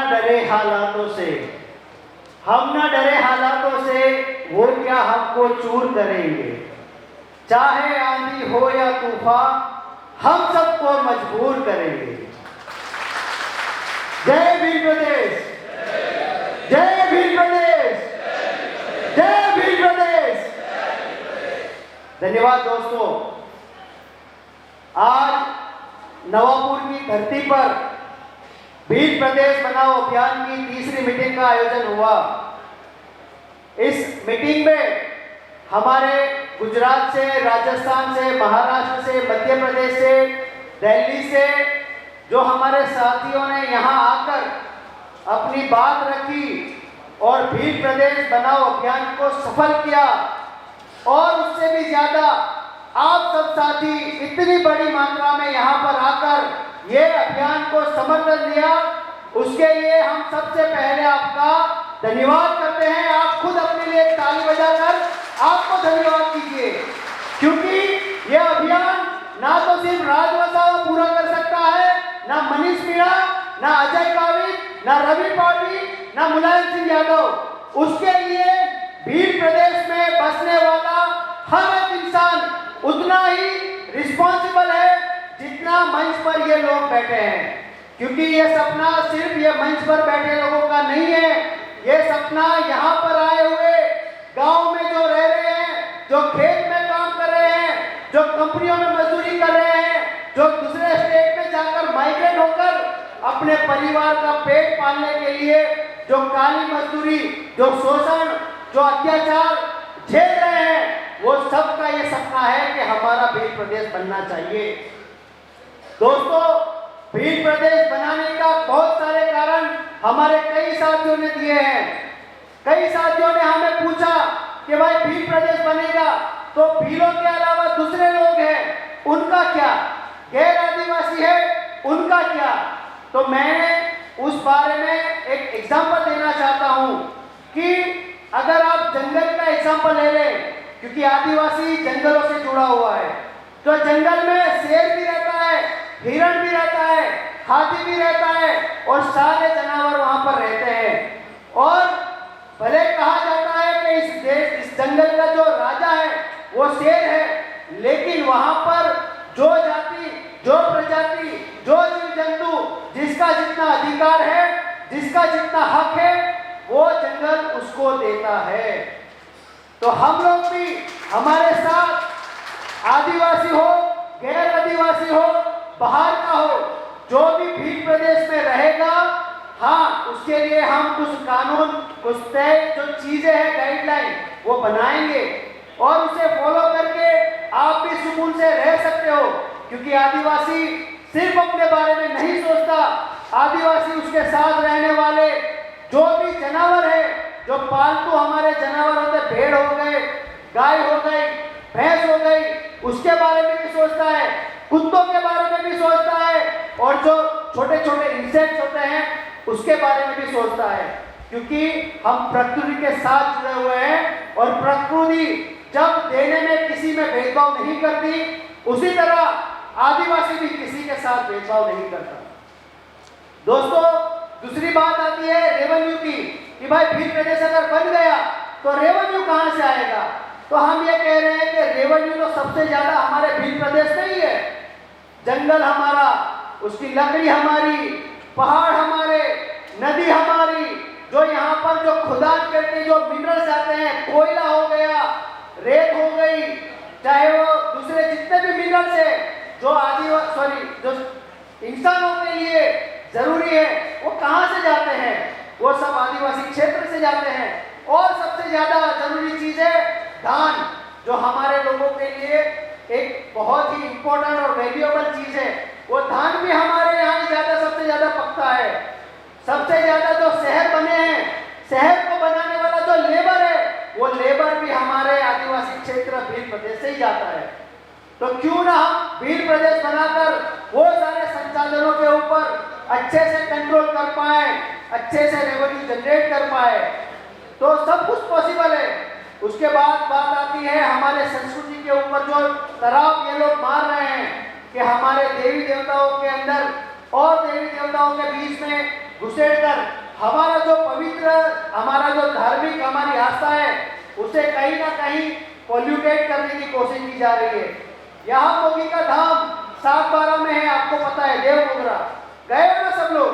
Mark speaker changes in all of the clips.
Speaker 1: न डरे हालातों से, हम न डरे हालातों से, वो क्या हमको चूर करेंगे। चाहे आंधी हो या तूफान, हम सबको मजबूर करेंगे। जय भील प्रदेश, जय भील प्रदेश, जय भील प्रदेश। धन्यवाद दोस्तों। आज नवापुर की धरती पर भील प्रदेश बनाओ अभियान की तीसरी मीटिंग का आयोजन हुआ। इस मीटिंग में हमारे गुजरात से, राजस्थान से, महाराष्ट्र से, मध्य प्रदेश से, दिल्ली से जो हमारे साथियों ने यहाँ आकर अपनी बात रखी और भील प्रदेश बनाओ अभियान को सफल किया, और उससे भी ज्यादा आप सब साथी इतनी बड़ी मात्रा में यहाँ पर आकर ये अभियान को समर्थन दिया, उसके लिए हम सबसे पहले आपका धन्यवाद करते हैं। आप खुद अपने लिए ताली बजाकर आपको धन्यवाद कीजिए, क्योंकि ये अभियान ना तो सिर्फ राज वसावा पूरा कर सकता है, ना मनीष मीणा, ना अजय गावित, ना रवि पाटवी, ना मुलायम सिंह यादव। उसके लिए भील प्रदेश में बसने वाला हर एक इंसान उतना ही रिस्पॉन्सिबल है जितना मंच पर ये लोग बैठे हैं, क्योंकि ये सपना सिर्फ ये मंच पर बैठे लोगों का नहीं है। ये सपना यहाँ पर आए हुए गांव में जो रह रहे हैं, जो खेत में काम कर रहे हैं, जो कंपनियों में मजदूरी कर रहे हैं, जो दूसरे स्टेट में जाकर माइग्रेट होकर अपने परिवार का पेट पालने के लिए जो काली मजदूरी, जो शोषण, जो अत्याचार झेल रहे हैं, वो सबका ये सपना है कि हमारा भील प्रदेश बनना चाहिए। दोस्तों, भील प्रदेश बनाने का बहुत सारे कारण हमारे कई साथियों ने दिए हैं। कई साथियों ने हमें पूछा कि भाई भील प्रदेश बनेगा तो भीलों के अलावा दूसरे लोग हैं, उनका क्या, गैर आदिवासी है, उनका क्या। तो मैं उस बारे में एक एग्जांपल देना चाहता हूं कि अगर आप जंगल का एग्जांपल ले लें, क्योंकि आदिवासी जंगलों से जुड़ा हुआ है, तो जंगल में शेर भी रहता है, हिरण भी रहता है, हाथी भी रहता है, और सारे जानवर वहां पर रहते हैं। और भले कहा जाता है कि इस जंगल का जो राजा है वो शेर है, लेकिन वहां पर जो जाति, जो प्रजाति, जो जीव जंतु जिसका जितना अधिकार है, जिसका जितना हक है, वो जंगल उसको देता है। तो हम लोग भी हमारे साथ आदिवासी हो, गैर आदिवासी हो, बाहर का हो, जो भी भील प्रदेश में रहेगा, हाँ, उसके लिए हम कुछ कानून, कुछ तय जो चीजें हैं, गाइडलाइन, वो बनाएंगे और उसे फॉलो करके आप भी सुकून से रह सकते हो। क्योंकि आदिवासी सिर्फ अपने बारे में नहीं सोचता, आदिवासी उसके साथ रहने वाले जो भी जानवर है, जो पालतू हमारे जानवर होते, भेड़ हो गए, गाय हो गई, भैंस हो गई, उसके बारे में भी सोचता है, कुत्तों के बारे में भी सोचता है, और जो छोटे छोटे इंसेक्ट्स होते हैं उसके बारे में भी सोचता है। क्योंकि हम प्रकृति के साथ जुड़े हुए हैं, और प्रकृति जब देने में किसी में भेदभाव नहीं करती, उसी तरह आदिवासी भी किसी के साथ भेदभाव नहीं करता। दोस्तों, दूसरी बात आती है रेवेन्यू की, कि भाई भील प्रदेश अगर बन गया तो रेवेन्यू कहां से आएगा। तो हम ये कह रहे हैं कि रेवेन्यू तो सबसे ज्यादा हमारे भील प्रदेश में ही है। जंगल हमारा, उसकी लकड़ी हमारी, पहाड़ हमारे, नदी हमारी, जो यहाँ पर जो खुदान करके जो मिनरल्स आते हैं, कोयला हो गया, रेत हो गई, चाहे वो दूसरे जितने भी मिनरल्स है जो जो इंसानों के लिए जरूरी है, वो कहाँ से जाते हैं, वो सब आदिवासी क्षेत्र से जाते हैं। और सबसे ज्यादा जरूरी चीज है धान, जो हमारे लोगों के लिए एक बहुत ही इंपॉर्टेंट और वैल्यूएबल चीज है। वो धान भी हमारे यहाँ ज्यादा, सबसे ज्यादा पकता है। सबसे ज्यादा जो शहर बने हैं, शहर को बनाने वाला जो लेबर है, वो लेबर भी हमारे आदिवासी क्षेत्र भील प्रदेश से ही जाता है। तो क्यों ना हम भील प्रदेश बनाकर वो सारे संसाधनों के ऊपर अच्छे से कंट्रोल कर पाए, अच्छे से रेवेन्यू जनरेट कर पाए, तो सब कुछ पॉसिबल है। उसके बाद बात आती है हमारे संस्कृति के ऊपर, जो तराप ये लोग मार रहे हैं कि हमारे देवी देवताओं के अंदर और देवी देवताओं के बीच में घुसेड़कर हमारा जो पवित्र, हमारा जो धार्मिक, हमारी आस्था है उसे कहीं ना कहीं पॉल्यूटेट करने की कोशिश की जा रही है। यहाँ मोगी का धाम 7/12 में है, आपको पता है, देवमोगरा गए हो ना सब लोग?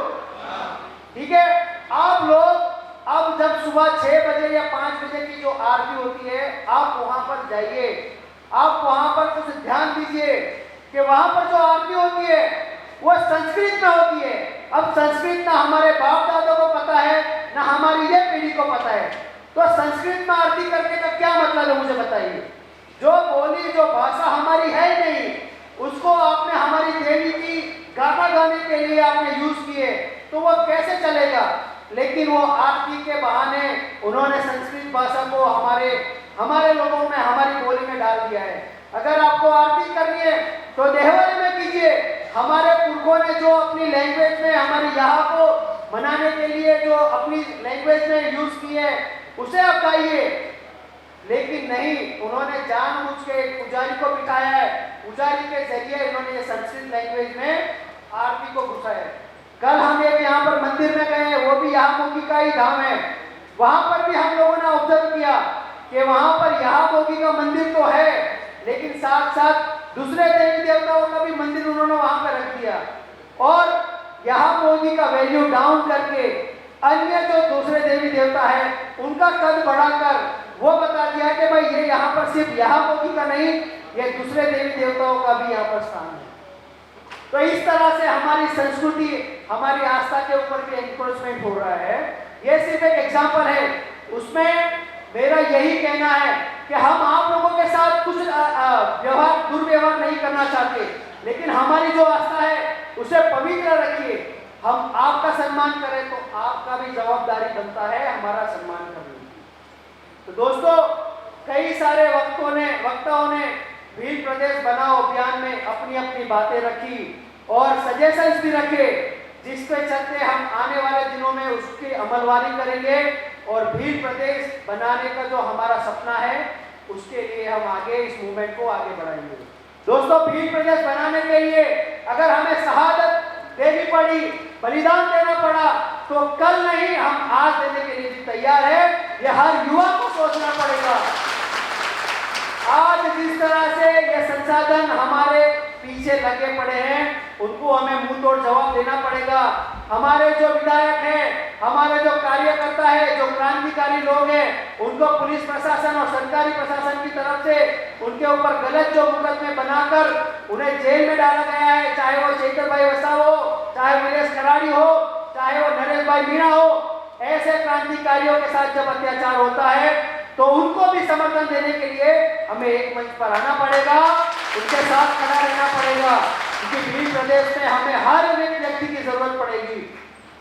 Speaker 1: ठीक है, आप लोग अब जब सुबह 6 बजे या 5 बजे की जो आरती होती है, आप वहां पर जाइए, आप वहां पर कुछ ध्यान दीजिए कि वहां पर जो आरती होती है वो संस्कृत में होती है। अब संस्कृत ना हमारे बाप दादा को पता है, ना हमारी ये पीढ़ी को पता है, तो संस्कृत में आरती करने का क्या मतलब है, मुझे बताइए। जो बोली, जो भाषा हमारी है नहीं, उसको आपने हमारी देवी की गाथा गाने के लिए आपने यूज किए, तो वो कैसे चलेगा? लेकिन वो आरती के बहाने उन्होंने संस्कृत भाषा को हमारे लोगों में, हमारी बोली में डाल दिया है। अगर आपको आरती करनी है तो देहवाली में कीजिए। हमारे पुरखों ने जो अपनी लैंग्वेज में, हमारे यहाँ को मनाने के लिए जो अपनी लैंग्वेज में यूज किए, उसे आप गाइए। लेकिन नहीं, उन्होंने जानबूझ के एक पुजारी को बिठाया है, पुजारी के जरिए इन्होंने ये संस्कृत लैंग्वेज में आरती को घुसाया। कल हम एक यहाँ पर मंदिर में गए, वो भी यहाँ मोगी का ही धाम है, वहां पर भी हम लोगों ने ऑब्जर्व किया कि वहां पर यहाँ मोगी का मंदिर तो है, लेकिन साथ साथ दूसरे देवी देवताओं का भी मंदिर उन्होंने वहां पर रख दिया, और यहाँ मोगी का वैल्यू डाउन करके अन्य जो दूसरे देवी देवता है उनका कद बढ़ाकर वो बता दिया कि भाई ये यहाँ पर सिर्फ यहाँ मोगी का नहीं, ये दूसरे देवी देवताओं का भी यहाँ पर स्थान है। तो इस तरह से हमारी संस्कृति, हमारी आस्था के ऊपर भी एनक्रोचमेंट हो रहा है। ये सिर्फ एक एग्जाम्पल है, उसमें मेरा यही कहना है कि हम आप लोगों के साथ कुछ दुर्व्यवहार नहीं करना चाहते, लेकिन हमारी जो आस्था है उसे पवित्र रखिए। हम आपका सम्मान करें तो आपका भी जवाबदारी बनता है हमारा सम्मान करने की। तो दोस्तों, कई सारे वक्ताओं ने भील प्रदेश बनाओ अभियान में अपनी अपनी बातें रखी और सजेशंस भी रखे, जिसके चलते हम आने वाले दिनों में उसकी अमलवारी करेंगे और भील प्रदेश बनाने का जो हमारा सपना है उसके लिए हम आगे इस मूवमेंट को आगे बढ़ाएंगे। दोस्तों, भील प्रदेश बनाने के लिए अगर हमें शहादत देनी पड़ी, बलिदान देना पड़ा, तो कल नहीं, हम आज देने के लिए भी तैयार है। यह हर युवा को सोचना पड़ेगा। आज जिस तरह से ये संसाधन हमारे पीछे लगे पड़े हैं, उनको हमें मुंह तोड़ जवाब देना पड़ेगा। हमारे जो विधायक हैं, हमारे जो कार्यकर्ता है, जो क्रांतिकारी लोग हैं, उनको पुलिस प्रशासन और सरकारी प्रशासन की तरफ से उनके ऊपर गलत जो मुकदमे बनाकर उन्हें जेल में डाला गया है, चाहे वो चेतर भाई वसा हो, चाहे वीरेश कराड़ी हो, चाहे वो नरेश भाई मीणा हो, ऐसे क्रांतिकारियों के साथ जब अत्याचार होता है तो उनको भी समर्थन देने के लिए हमें एक मंच पर आना पड़ेगा, उनके साथ खड़ा रहना पड़ेगा, क्योंकि भील प्रदेश में हमें हर एक व्यक्ति की जरूरत पड़ेगी।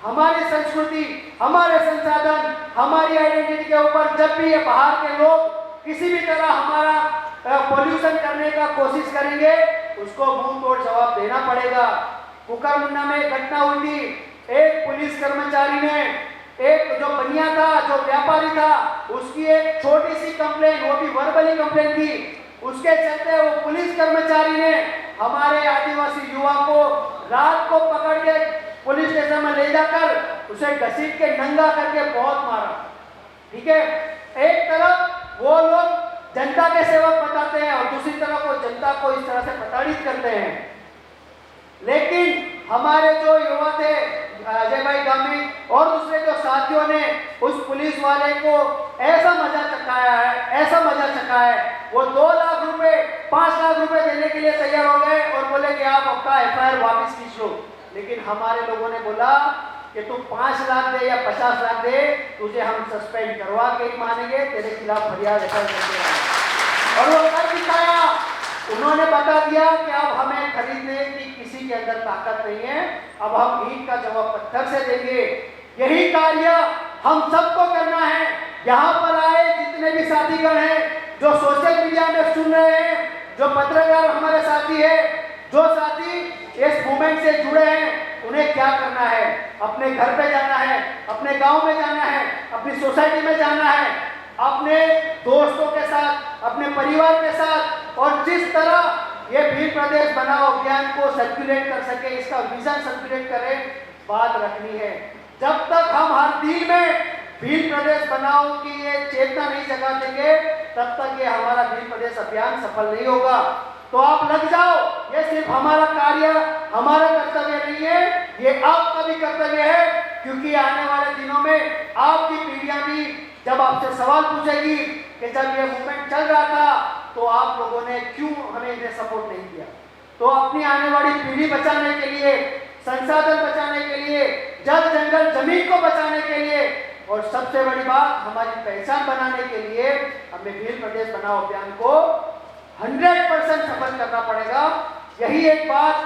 Speaker 1: हमारी संस्कृति, हमारे संसाधन, हमारी आइडेंटिटी के ऊपर जब भी ये बाहर के लोग किसी भी तरह हमारा पॉल्यूशन करने का कोशिश करेंगे, उसको मुंह तोड़ जवाब देना पड़ेगा। कुकरमुंडा में एक घटना हुई थी, एक पुलिस कर्मचारी ने, एक जो बनिया था, जो व्यापारी था, उसकी एक छोटी सी कंप्लेन, वो भी वर्बली कंप्लेन थी, उसके चलते वो पुलिस कर्मचारी ने हमारे आदिवासी युवा को रात को पकड़ के पुलिस स्टेशन में ले जाकर उसे घसीट के नंगा करके बहुत मारा। ठीक है, एक तरफ वो लोग जनता के सेवक बताते हैं और दूसरी तरफ वो जनता को इस तरह से प्रताड़ित करते हैं। लेकिन हमारे जो युवा थे, अजय भाई गामी और दूसरे जो साथियों ने उस पुलिस वाले को ऐसा मजा चखाया है, वो 2 लाख रुपए, 5 लाख रुपए देने के लिए तैयार हो गए और बोले कि आप आपका एफआईआर वापस खींच लो। लेकिन हमारे लोगों ने बोला कि तू 5 लाख दे या 50 लाख दे, तुझे हम सस्पेंड करवा के ही मानेंगे, तेरे खिलाफ फरियाद एफआईआर करके। और वो कर दिखाया, उन्होंने बता दिया कि अब हमें खरीदने की किसी के अंदर ताकत नहीं है, अब हम ईंट का जवाब पत्थर से देंगे। यही कार्य हम सबको करना है। यहाँ पर आए जितने भी साथीगण हैं, जो सोशल मीडिया में सुन रहे हैं, जो पत्रकार हमारे साथी है, जो साथी इस मूवमेंट से जुड़े हैं, उन्हें क्या करना है? अपने घर पे जाना है, अपने गांव में जाना है, अपनी सोसाइटी में जाना है, अपने दोस्तों के साथ, अपने परिवार के साथ, और जिस तरह ये भील प्रदेश बनाओ अभियान को सर्कुलेट कर सके, इसका विजन सर्कुलेट करे, बात रखनी है। जब तक हम हर दिल में भील प्रदेश बनाओ की ये चेतना नहीं जगा देंगे, तब तक ये हमारा भील प्रदेश अभियान सफल नहीं होगा। तो आप लग जाओ, ये सिर्फ हमारा कार्य, हमारा कर्तव्य नहीं है, ये आपका भी कर्तव्य है, क्योंकि आने वाले दिनों में आपकी पीढ़ियां भी जब आपसे सवाल पूछेगी कि जब ये मूवमेंट चल रहा था तो आप लोगों ने क्यों हमें इन्हें सपोर्ट नहीं किया। तो अपनी आने वाली पीढ़ी बचाने के लिए, संसाधन बचाने के लिए, जल जंगल जमीन को बचाने के लिए, और सबसे बड़ी बात हमारी पहचान बनाने के लिए हमें भील प्रदेश बनाओ अभियान को 100% सफल करना पड़ेगा। यही एक बात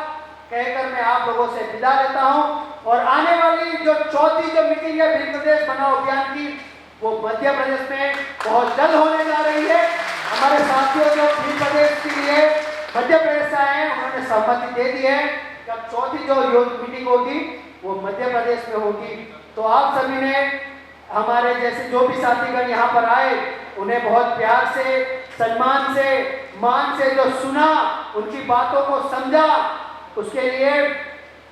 Speaker 1: कहकर मैं आप लोगों से विदा लेता हूं, और आने वाली जो चौथी जो मीटिंग है भील प्रदेश बनाओ अभियान की, वो मध्य प्रदेश में बहुत जल्द होने जा रही है। हमारे साथियों जो भील प्रदेश के लिए मध्य प्रदेश से आए हैं उन्होंने सहमति दे दी है कि अब चौथी जो योग मीटिंग होगी वो मध्य प्रदेश में होगी। तो आप सभी ने हमारे जैसे जो भी साथीगण यहाँ पर आए उन्हें बहुत प्यार से, सम्मान से, मान से जो सुना, उनकी बातों को समझा, उसके लिए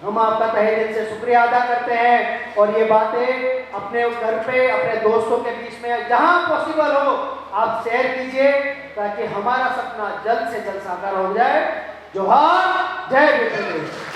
Speaker 1: हम आपका तहे दिल से शुक्रिया अदा करते हैं। और ये बातें अपने घर पे, अपने दोस्तों के बीच में जहाँ पॉसिबल हो आप शेयर कीजिए, ताकि हमारा सपना जल्द से जल्द साकार हो जाए। जोहार, जय भील प्रदेश।